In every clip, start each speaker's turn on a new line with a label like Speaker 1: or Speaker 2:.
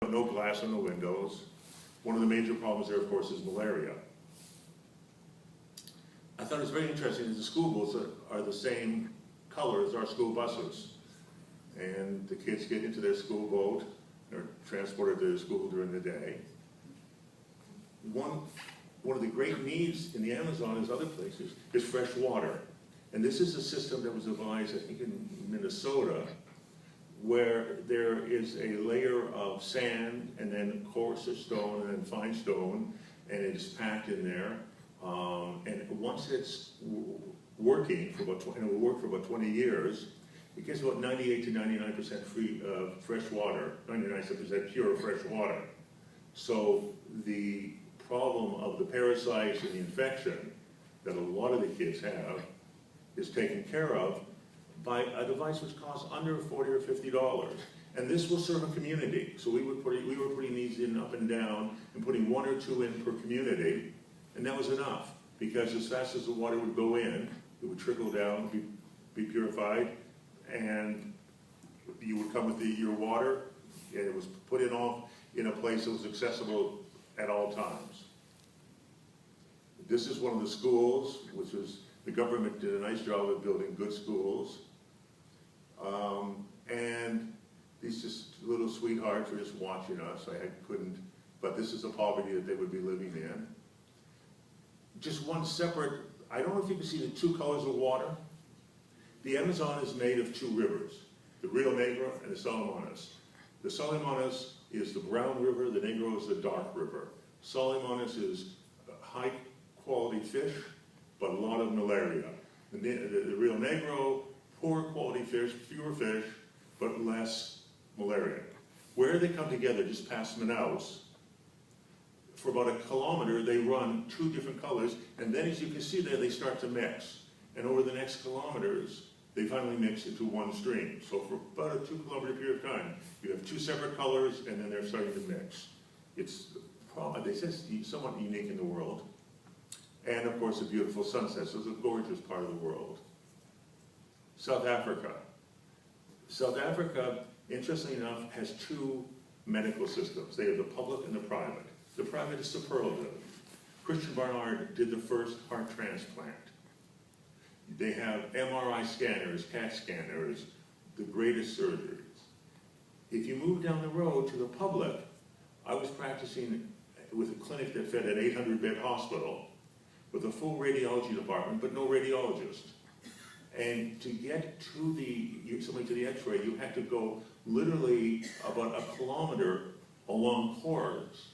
Speaker 1: but no glass in the windows. One of the major problems there, of course, is malaria. I thought it was very interesting that the school boats are the same color as our school buses. And the kids get into their school boat, they're transported to school during the day. One of the great needs in the Amazon, as other places, is fresh water. And this is a system that was devised, I think, in Minnesota, where there is a layer of sand and then coarser stone and then fine stone, and it is packed in there. And once it's working for about, and it will work for about 20 years, it gets about 98 to 99% free fresh water, 99% pure fresh water. So the problem of the parasites and the infection that a lot of the kids have is taken care of by a device which costs under $40 or $50. And this will serve a community. So we were putting these in up and down and putting 1 or 2 in per community, and that was enough. Because as fast as the water would go in, it would trickle down, be purified, and you would come with your water, and it was put in a place that was accessible at all times. This is one of the schools, which was, the government did a nice job of building good schools. And these just little sweethearts were just watching us. I couldn't, but this is the poverty that they would be living in. Just one separate, I don't know if you can see the 2 colors of water. The Amazon is made of 2 rivers, the Rio Negro and the Solimões. The Solimões is the brown river, the Negro is the dark river. Solimões is high quality fish, but a lot of malaria. The Rio Negro, poor quality fish, fewer fish, but less malaria. Where they come together, just past Manaus, for about 1 kilometer, they run 2 different colors, and then as you can see there, they start to mix. And over the next kilometers, they finally mix into one stream. So for about a 2 kilometer period of time, you have 2 separate colors, and then they're starting to mix. It's, they say it's somewhat unique in the world. And of course, a beautiful sunset, so it's a gorgeous part of the world. South Africa. South Africa, interestingly enough, has 2 medical systems. They have the public and the private. The private is superlative. Christian Barnard did the first heart transplant. They have MRI scanners, CAT scanners, the greatest surgeries. If you move down the road to the public, I was practicing with a clinic that fed an 800-bed hospital with a full radiology department, but no radiologist. And to get to somebody to the x-ray, you had to go literally about 1 kilometer along corridors,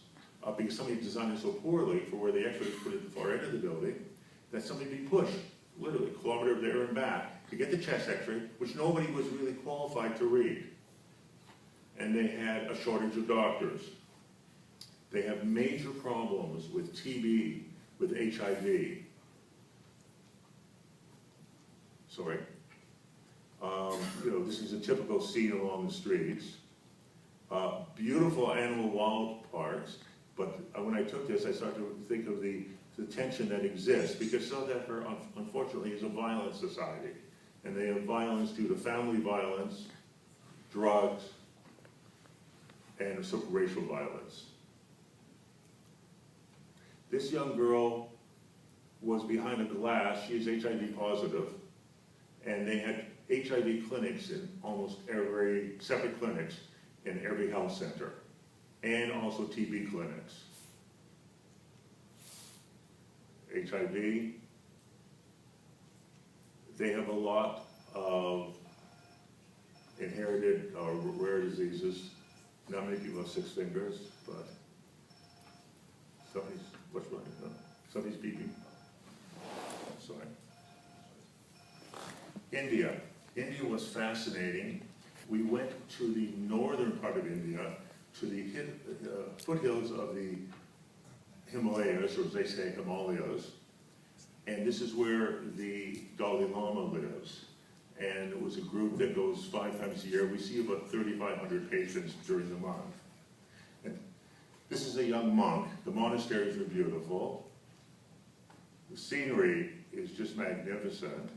Speaker 1: because somebody designed it so poorly for where the x-ray was put at the far end of the building, that somebody would be pushed, literally, 1 kilometer there and back, to get the chest x-ray, which nobody was really qualified to read. And they had a shortage of doctors. They have major problems with TB, with HIV. Sorry. You know, this is a typical scene along the streets. Beautiful animal wild parks, but when I took this, I started to think of the tension that exists, because South Africa, unfortunately, is a violent society. And they have violence due to family violence, drugs, and racial violence. This young girl was behind a glass. She is HIV positive, and they had HIV clinics in almost every, separate clinics in every health center, and also TB clinics. HIV, they have a lot of inherited rare diseases. Not many people have 6 fingers, but somebody's, what's wrong? No, somebody's beeping. Sorry. India. India was fascinating. We went to the northern part of India, to the foothills of the Himalayas, or as they say, Himalayas. And this is where the Dalai Lama lives. And it was a group that goes 5 times a year. We see about 3,500 patients during the month. And this is a young monk. The monasteries are beautiful. The scenery is just magnificent.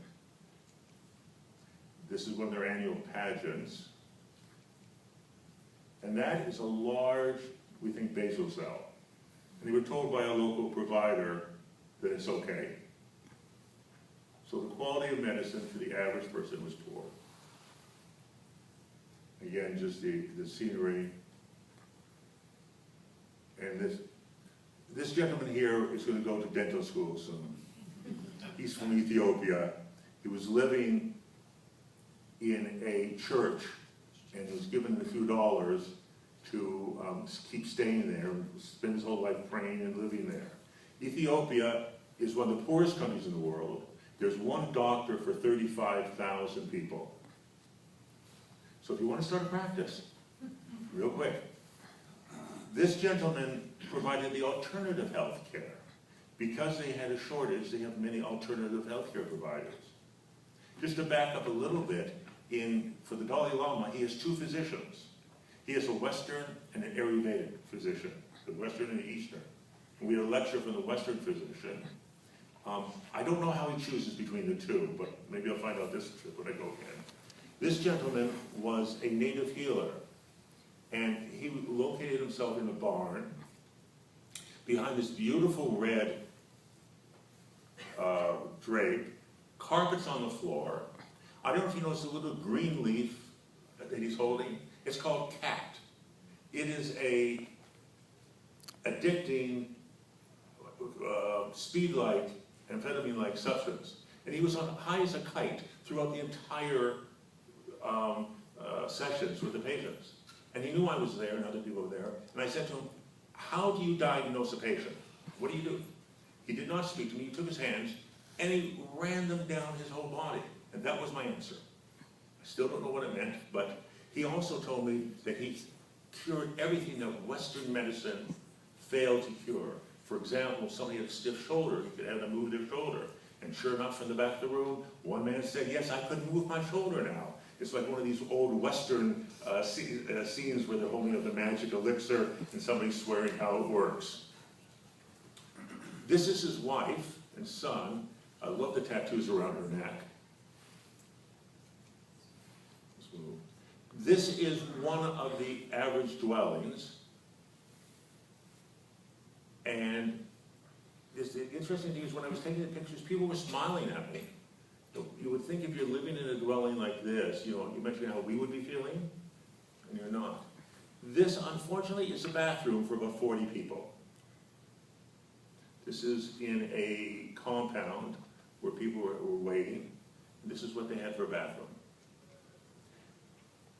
Speaker 1: This is one of their annual pageants. And that is a large, we think, basal cell. And they were told by a local provider that it's okay. So the quality of medicine for the average person was poor. Again, just the scenery. And this gentleman here is going to go to dental school soon. He's from Ethiopia. He was living in a church and was given a few dollars to keep staying there and spend his whole life praying and living there. Ethiopia is one of the poorest countries in the world. There's one doctor for 35,000 people. So if you want to start a practice, real quick, this gentleman provided the alternative health care. Because they had a shortage, they have many alternative health care providers. Just to back up a little bit, for the Dalai Lama, he has two physicians. He has a Western and an Ayurvedic physician, the Western and the Eastern. And we had a lecture from the Western physician. I don't know how he chooses between the two, but maybe I'll find out this trip when I go again. This gentleman was a native healer, and he located himself in a barn behind this beautiful red drape, carpets on the floor. I don't know if you notice a little green leaf that he's holding. It's called cat. It is a addicting, speed-like, amphetamine-like substance. And he was on high as a kite throughout the entire sessions with the patients. And he knew I was there and other people were there. And I said to him, how do you diagnose a patient? What do you do? He did not speak to me. He took his hands and he ran them down his whole body. And that was my answer. I still don't know what it meant, but he also told me that he cured everything that Western medicine failed to cure. For example, somebody had a stiff shoulder, he could have them move their shoulder. And sure enough, from the back of the room, one man said, yes, I could move my shoulder now. It's like one of these old Western scenes where they're holding up the magic elixir and somebody's swearing how it works. This is his wife and son. I love the tattoos around her neck. This is one of the average dwellings. And the interesting thing is when I was taking the pictures, people were smiling at me. You would think if you're living in a dwelling like this, you mentioned how we would be feeling, and you're not. This, unfortunately, is a bathroom for about 40 people. This is in a compound where people were waiting. This is what they had for a bathroom.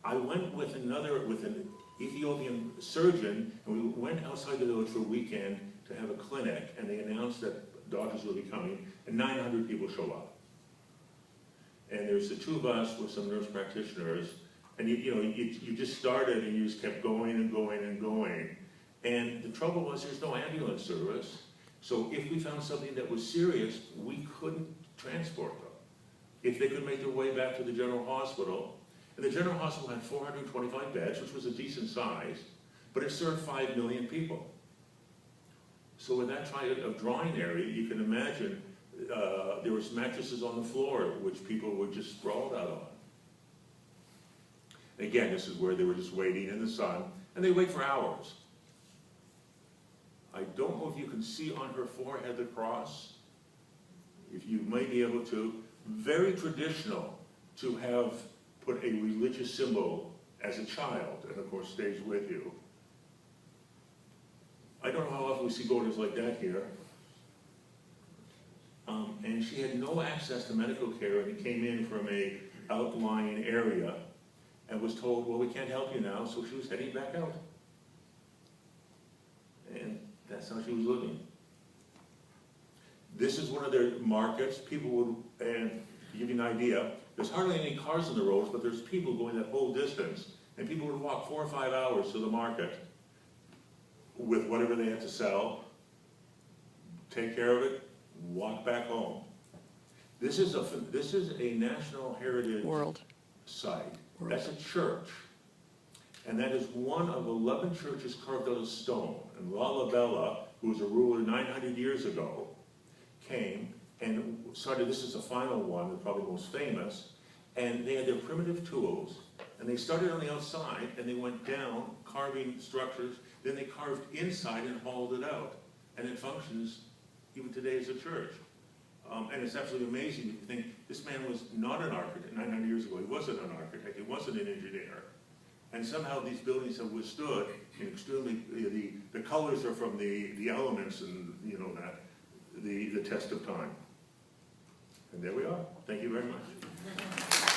Speaker 1: I went with an Ethiopian surgeon, and we went outside the village for a weekend to have a clinic, and they announced that doctors will be coming, and 900 people show up. And there's the two of us with some nurse practitioners, and you just started and you just kept going and going and going. And the trouble was there's no ambulance service, so if we found something that was serious, we couldn't transport them. If they could make their way back to the general hospital, and the general hospital had 425 beds, which was a decent size, but it served 5 million people. So in that kind of drawing area, you can imagine there was mattresses on the floor, which people were just sprawled out on. And again, this is where they were just waiting in the sun, and they wait for hours. I don't know if you can see on her forehead the cross. If you may be able to, very traditional to have put a religious symbol as a child, and of course stays with you. I don't know how often we see daughters like that here. And she had no access to medical care, and came in from a outlying area and was told, well, we can't help you now, so she was heading back out. And that's how she was living. This is one of their markets. People would, and to give you an idea, there's hardly any cars on the roads, but there's people going that whole distance, and people would walk 4 or 5 hours to the market with whatever they had to sell, take care of it, walk back home. This is a National Heritage Site. That's a church. And that is one of 11 churches carved out of stone. And Lalibela, who was a ruler 900 years ago, came and started, this is the final one, probably the most famous, and they had their primitive tools, and they started on the outside, and they went down, carving structures, then they carved inside and hauled it out. And it functions even today as a church. And it's absolutely amazing if you think this man was not an architect 900 years ago. He wasn't an architect, he wasn't an engineer. And somehow these buildings have withstood in extremely, the colors are from the elements and, you know, that, the test of time. And there we are. Thank you very much.